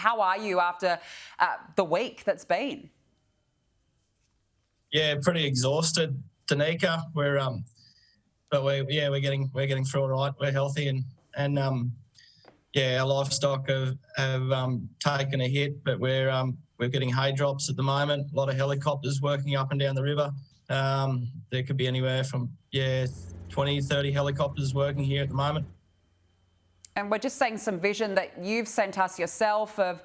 How are you after the week that's been? Yeah, pretty exhausted, Danica. But we're getting through all right. We're healthy and our livestock have taken a hit, but we're getting hay drops at the moment. A lot of helicopters working up and down the river. There could be anywhere from 20, 30 helicopters working here at the moment. And we're just seeing some vision that you've sent us yourself of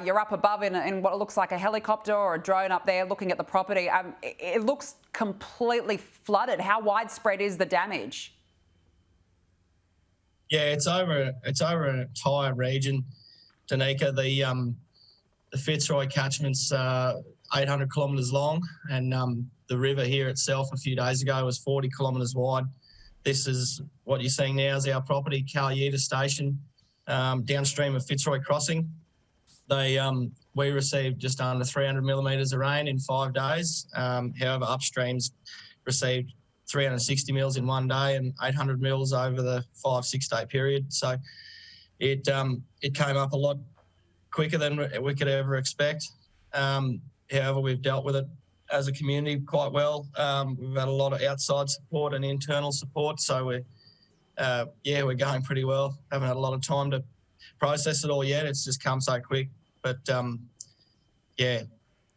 you're up above in what looks like a helicopter or a drone up there looking at the property. It looks completely flooded. How widespread is the damage? Yeah, it's over an entire region, Danica. The Fitzroy catchment's 800 kilometres long, and the river here itself a few days ago was 40 kilometres wide. This is what you're seeing now is our property, Calyeta Station, downstream of Fitzroy Crossing. We received just under 300 millimetres of rain in 5 days. However, upstream's received 360 mils in 1 day and 800 mils over the 5-6 day period. So it came up a lot quicker than we could ever expect. However, we've dealt with it as a community quite well. We've had a lot of outside support and internal support, so we're going pretty well. Haven't had a lot of time to process it all yet. It's just come so quick, but a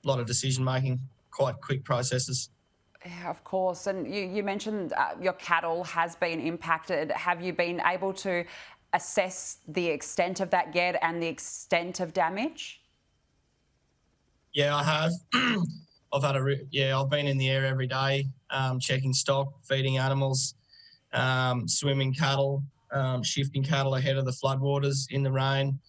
lot of decision making, quite quick processes. Yeah, of course. And you mentioned your cattle has been impacted. Have you been able to assess the extent of that yet and the extent of damage? Yeah, I have. I've been in the area every day, checking stock, feeding animals, swimming cattle, shifting cattle ahead of the floodwaters in the rain.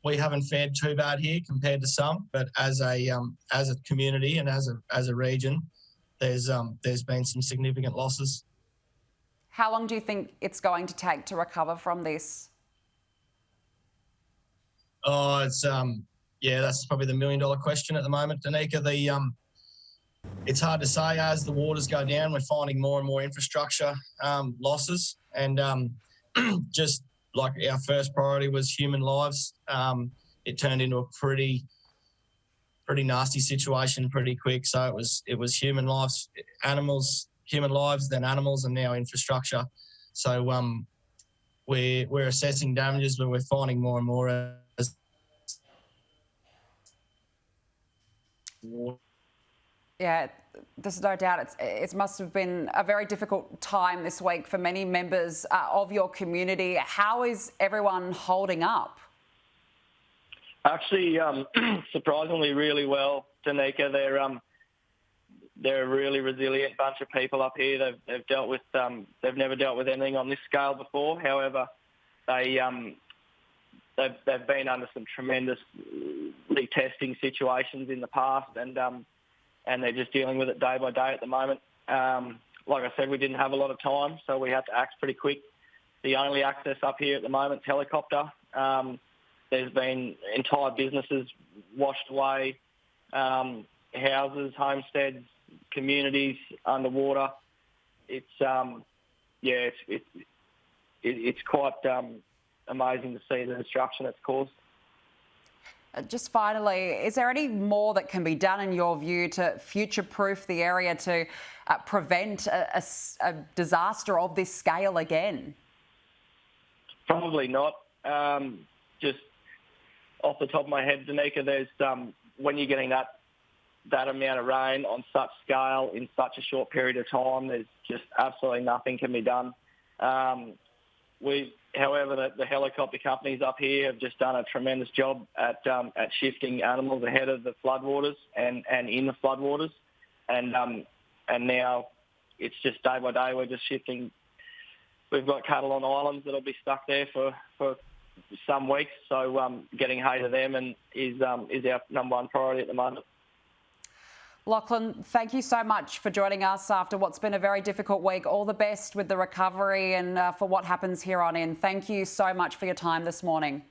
We haven't fared too bad here compared to some, but as a community and as a region, there's been some significant losses. How long do you think it's going to take to recover from this? Oh, that's probably the $1 million question at the moment, Danica. It's hard to say. As the waters go down, we're finding more and more infrastructure losses, and just like our first priority was human lives, it turned into a pretty nasty situation pretty quick. So it was human lives, human lives, then animals, and now infrastructure. So we're assessing damages, but we're finding more and more as Yeah, there's no doubt it must have been a very difficult time this week for many members of your community. How is everyone holding up? Actually, surprisingly, really well, Danica. They're a really resilient bunch of people up here. They've never dealt with anything on this scale before. However, they've been under some tremendously testing situations in the past, and they're just dealing with it day by day at the moment. Like I said, we didn't have a lot of time, so we had to act pretty quick. The only access up here at the moment is helicopter. There's been entire businesses washed away, houses, homesteads, communities underwater. It's quite amazing to see the destruction it's caused. Just finally, is there any more that can be done in your view to future-proof the area to prevent a disaster of this scale again? Probably not. Just off the top of my head, Danica, there's when you're getting that amount of rain on such scale in such a short period of time, there's just absolutely nothing can be done. However, the helicopter companies up here have just done a tremendous job at shifting animals ahead of the floodwaters and in the floodwaters, and now it's just day by day we're just shifting. We've got cattle on islands that'll be stuck there for some weeks, so getting hay to them is our number one priority at the moment. Lachlan, thank you so much for joining us after what's been a very difficult week. All the best with the recovery and for what happens here on in. Thank you so much for your time this morning.